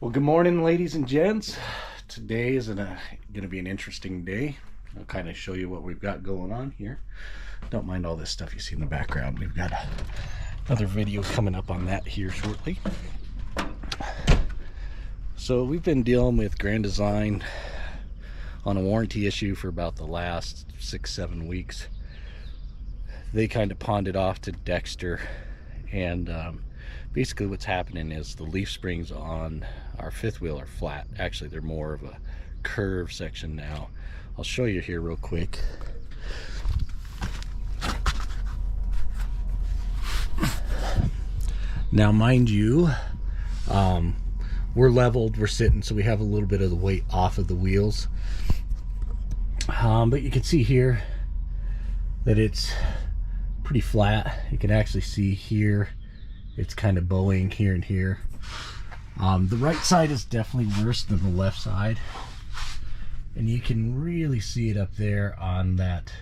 Well, good morning, ladies and gents. Today is going to be an interesting day. I'll kind of show you what we've got going on here. Don't mind all this stuff you see in the background. We've got another video coming up on that here shortly. So we've been dealing with Grand Design on a warranty issue for about the last 6-7 weeks. They kind of pawned it off to Dexter, and basically what's happening is the leaf springs on our fifth wheel are flat. Actually, they're more of a curve section now. I'll show you here real quick. Now, mind you, we're leveled, we're sitting, so we have a little bit of the weight off of the wheels. But you can see here that it's pretty flat. You can actually see here it's kind of bowing here and here. The right side is definitely worse than the left side, and you can really see it up there on that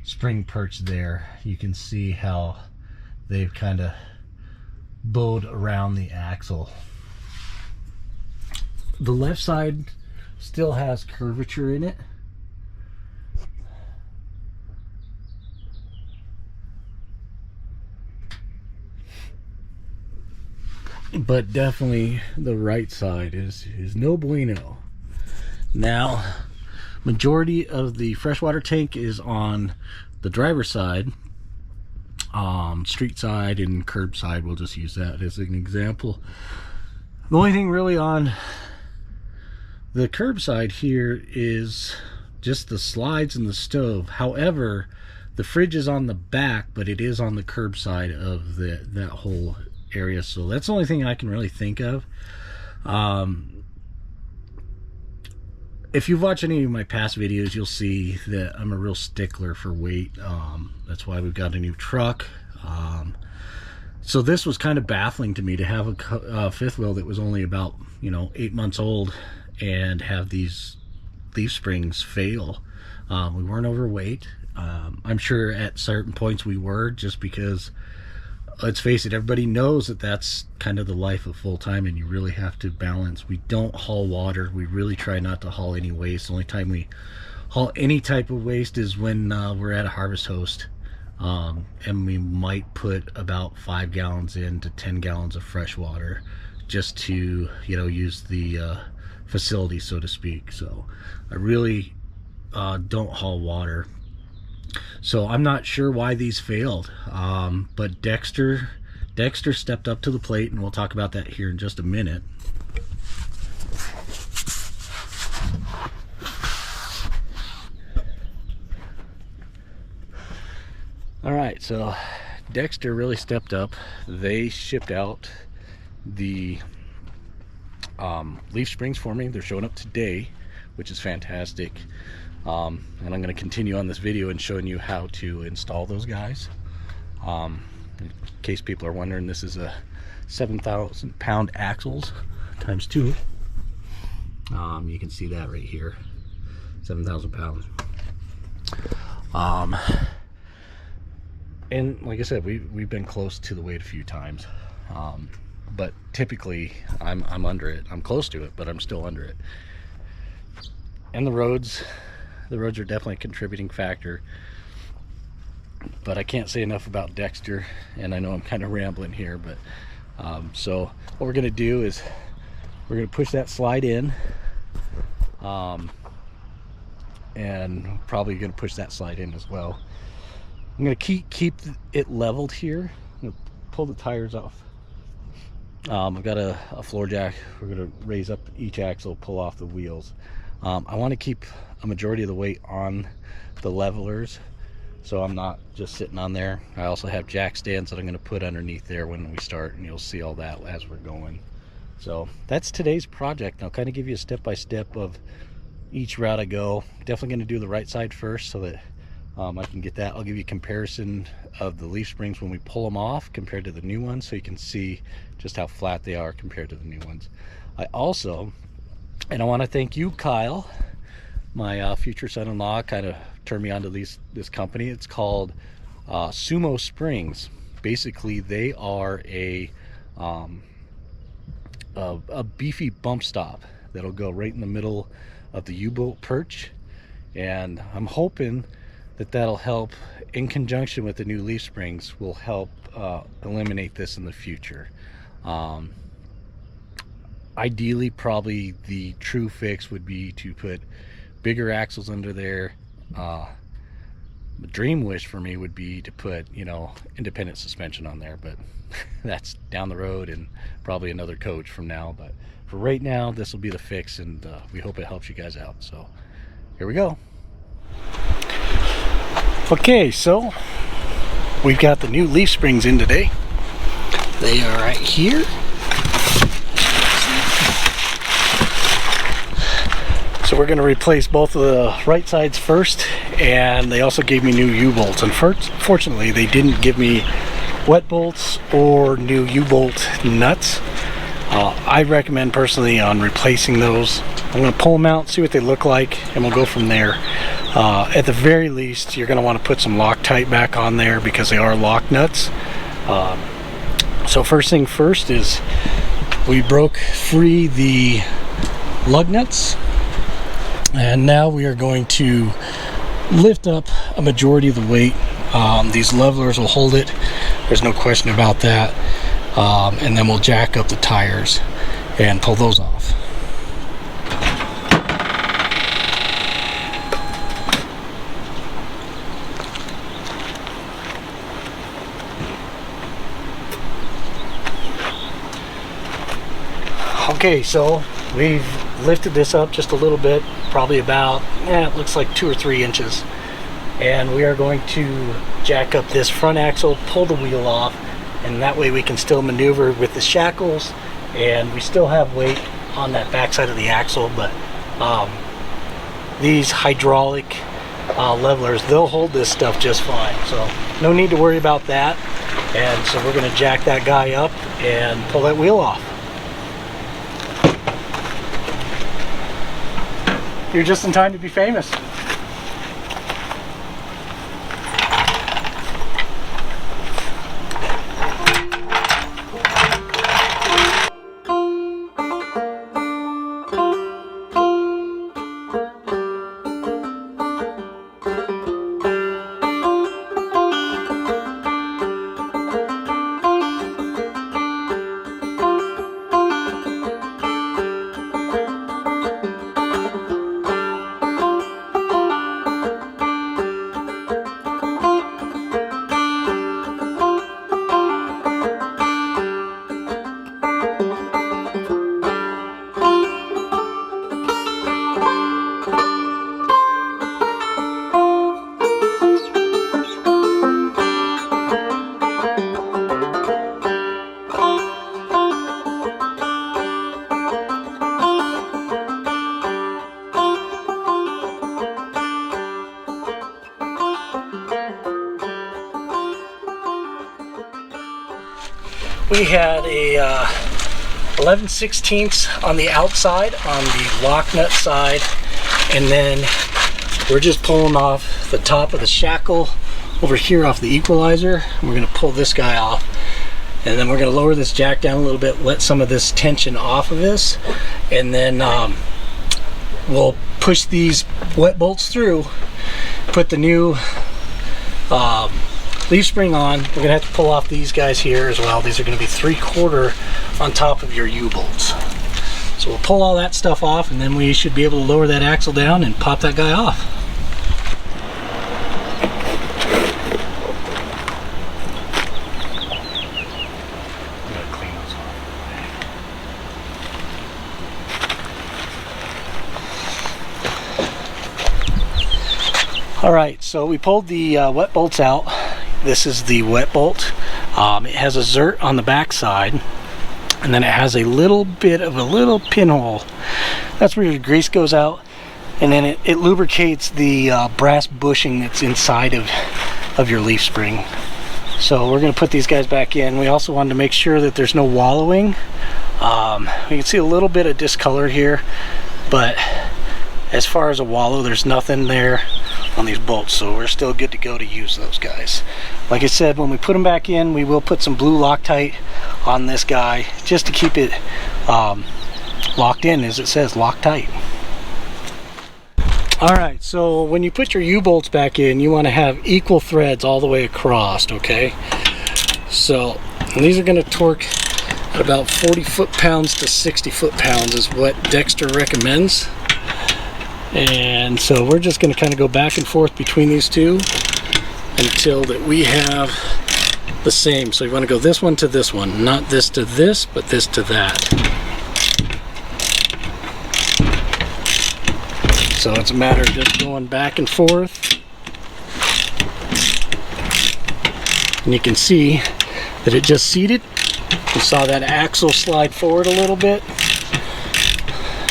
spring perch there. You can see how they've kind of bowed around the axle. The left side still has curvature in it, but definitely the right side is no bueno. Now, majority of the freshwater tank is on the driver's side, street side and curb side. We'll just use that as an example. The only thing really on the curb side here is just the slides and the stove. However, the fridge is on the back, but it is on the curb side of that whole area, so that's the only thing I can really think of. If you've watched any of my past videos, you'll see that I'm a real stickler for weight. That's why we've got a new truck. So this was kind of baffling to me to have a fifth wheel that was only about 8 months old and have these leaf springs fail. We weren't overweight. I'm sure at certain points we were, just because, let's face it, everybody knows that that's kind of the life of full-time, and you really have to balance. We don't haul water. We really try not to haul any waste. The only time we haul any type of waste is when we're at a harvest host, and we might put about 5 gallons into 10 gallons of fresh water just to use the facility, so to speak. So I really don't haul water. So I'm not sure why these failed, but Dexter stepped up to the plate, and we'll talk about that here in just a minute. All right, so Dexter really stepped up. They shipped out the leaf springs for me. They're showing up today, which is fantastic. And I'm going to continue on this video and showing you how to install those guys. In case people are wondering, this is a 7,000 pound axles times 2. You can see that right here, 7,000 pounds. And like I said, we've been close to the weight a few times, but typically I'm under it. I'm close to it, but I'm still under it. And the roads are definitely a contributing factor, but I can't say enough about Dexter, and I know I'm kind of rambling here, but so what we're going to do is we're going to push that slide in, and probably going to push that slide in as well. I'm going to keep it leveled here. I'm going to pull the tires off. I've got a floor jack. We're going to raise up each axle, pull off the wheels. I want to keep a majority of the weight on the levelers, so I'm not just sitting on there. I also have jack stands that I'm going to put underneath there when we start, and you'll see all that as we're going. So that's today's project. I'll kind of give you a step-by-step of each route I go. Definitely going to do the right side first, so that I can get that. I'll give you a comparison of the leaf springs when we pull them off compared to the new ones, so you can see just how flat they are compared to the new ones. I want to thank you, Kyle, my future son-in-law. Kind of turned me onto this company. It's called Sumo Springs. Basically, they are a a beefy bump stop that'll go right in the middle of the U-bolt perch, and I'm hoping that that'll help, in conjunction with the new leaf springs, will help eliminate this in the future. Ideally, probably the true fix would be to put bigger axles under there. The dream wish for me would be to put, you know, independent suspension on there, but that's down the road and probably another coach from now. But for right now, this will be the fix, and we hope it helps you guys out. So here we go. Okay, so we've got the new leaf springs in today. They are right here. So we're going to replace both of the right sides first, and they also gave me new U-bolts. Unfortunately, they didn't give me wet bolts or new U-bolt nuts. I recommend personally on replacing those. I'm going to pull them out, see what they look like, and we'll go from there. At the very least, you're going to want to put some Loctite back on there because they are lock nuts. So first thing first is we broke free the lug nuts. And now we are going to lift up a majority of the weight. These levelers will hold it, there's no question about that. And then we'll jack up the tires and pull those off. Okay, so we've lifted this up just a little bit, probably about, it looks like 2 or 3 inches. And we are going to jack up this front axle, pull the wheel off, and that way we can still maneuver with the shackles, and we still have weight on that backside of the axle. But these hydraulic levelers, they'll hold this stuff just fine, so no need to worry about that. And so we're going to jack that guy up and pull that wheel off. You're just in time to be famous. We had a 11/16 on the outside on the lock nut side, and then we're just pulling off the top of the shackle over here off the equalizer. We're going to pull this guy off, and then we're going to lower this jack down a little bit, let some of this tension off of this, and then we'll push these wet bolts through, put the new leaf spring on. We're gonna have to pull off these guys here as well. These are gonna be 3/4 on top of your U-bolts. So we'll pull all that stuff off, and then we should be able to lower that axle down and pop that guy off. I'm gonna clean those off. All right, so we pulled the wet bolts out. This is the wet bolt. It has a zert on the back side, and then it has a little bit of a little pinhole. That's where your grease goes out, and then it lubricates the brass bushing that's inside of your leaf spring. So we're going to put these guys back in. We also wanted to make sure that there's no wallowing. You can see a little bit of discolor here, but as far as a wallow, there's nothing there. on these bolts, so we're still good to go to use those guys. Like I said, when we put them back in, we will put some blue Loctite on this guy just to keep it locked in, as it says, Loctite. Alright, so when you put your U-bolts back in, you want to have equal threads all the way across, okay? So these are going to torque at about 40 foot-pounds to 60 foot-pounds is what Dexter recommends. And so we're just going to kind of go back and forth between these two until that we have the same. So you want to go this one to this one, not this to this, but this to that. So it's a matter of just going back and forth. And you can see that it just seated. You saw that axle slide forward a little bit.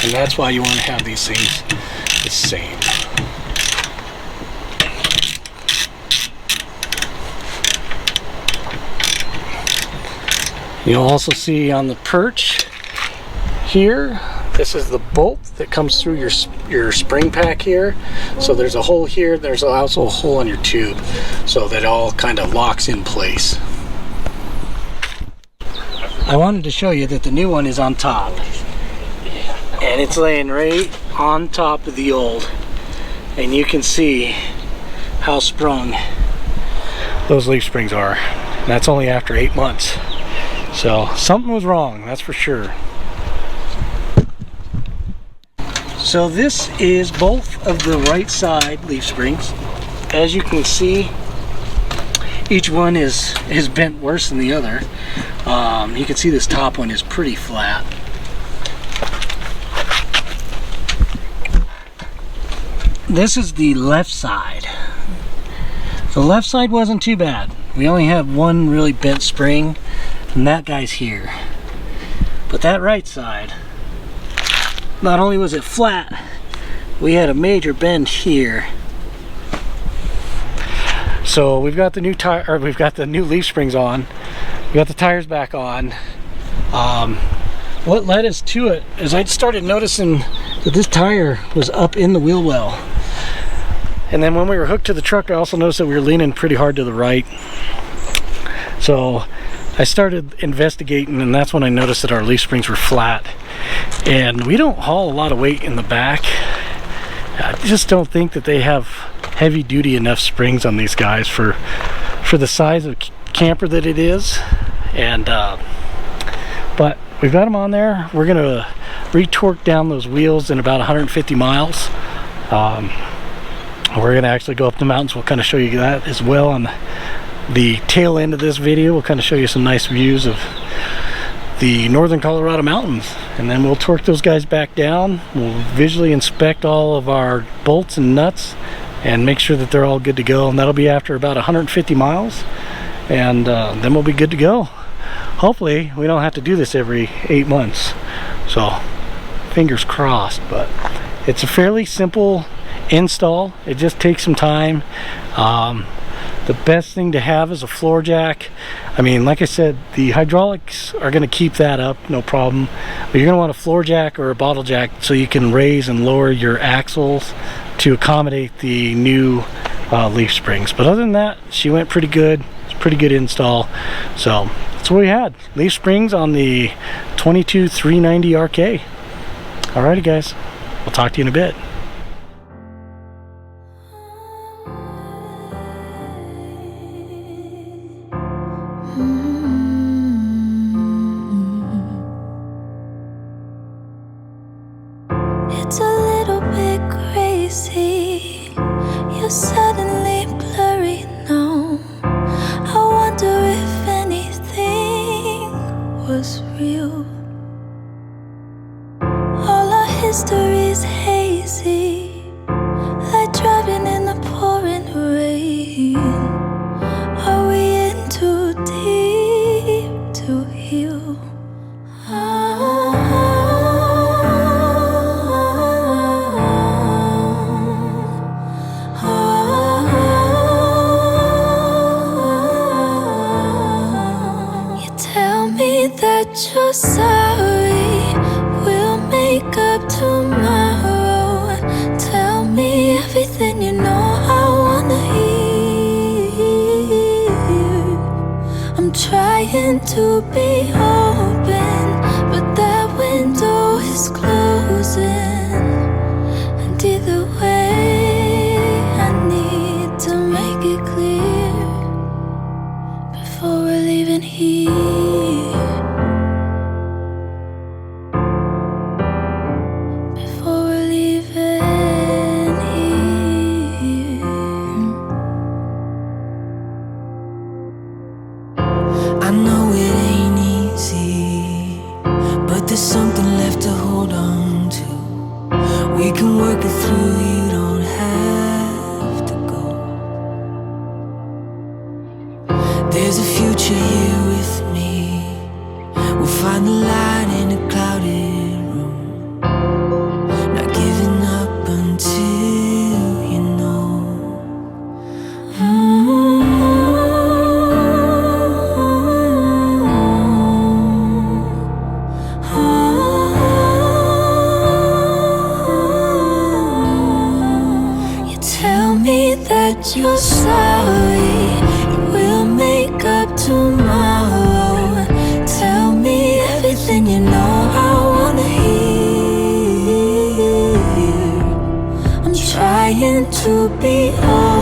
And that's why you want to have these things the same. You'll also see on the perch here, this is the bolt that comes through your spring pack here. So there's a hole here, there's also a hole on your tube, so that all kind of locks in place. I wanted to show you that the new one is on top, and it's laying right on top of the old, and you can see how sprung those leaf springs are. And that's only after 8 months, so something was wrong, that's for sure. So this is both of the right side leaf springs. As you can see, each one is bent worse than the other. You can see this top one is pretty flat. This is the left side. The left side wasn't too bad. We only have one really bent spring, and that guy's here. But that right side, not only was it flat, we had a major bend here. So we've got the new tire, or we've got the new leaf springs on. We got the tires back on. What led us to it is I started noticing that this tire was up in the wheel well. And then when we were hooked to the truck, I also noticed that we were leaning pretty hard to the right. So I started investigating, and that's when I noticed that our leaf springs were flat. And we don't haul a lot of weight in the back. I just don't think that they have heavy duty enough springs on these guys for the size of camper that it is. And but we've got them on there. We're gonna re-torque down those wheels in about 150 miles. We're gonna actually go up the mountains. We'll kind of show you that as well on the tail end of this video. We'll kind of show you some nice views of the northern Colorado mountains, and then we'll torque those guys back down. We'll visually inspect all of our bolts and nuts and make sure that they're all good to go, and that'll be after about 150 miles, and then we'll be good to go. Hopefully we don't have to do this every 8 months, so fingers crossed. But it's a fairly simple install. It just takes some time. The best thing to have is a floor jack. I mean, like I said, the hydraulics are going to keep that up, no problem. But you're going to want a floor jack or a bottle jack so you can raise and lower your axles to accommodate the new leaf springs. But other than that, she went pretty good. It's a pretty good install. So that's what we had. Leaf springs on the 22 390 RK. Alrighty guys, we'll talk to you in a bit. It's a little bit crazy. You're suddenly blurry now. I wonder if anything was real. All our history's hazy, like driving in the pouring rain. Are we in too deep to heal? That you're sorry, we'll make up tomorrow. trying to be open, but that window is closing. And either way, I need to make it clear before we're leaving here. Before we're leaving here. I know it ain't easy, but there's something left to hold on to. We can work it through, you don't have to go. There's a future here with me. We'll find the light in a clouded room. Not giving up until you know. You tell me that you're sorry, you will make up tomorrow. Tell me everything you know I wanna hear. I'm trying to be honest,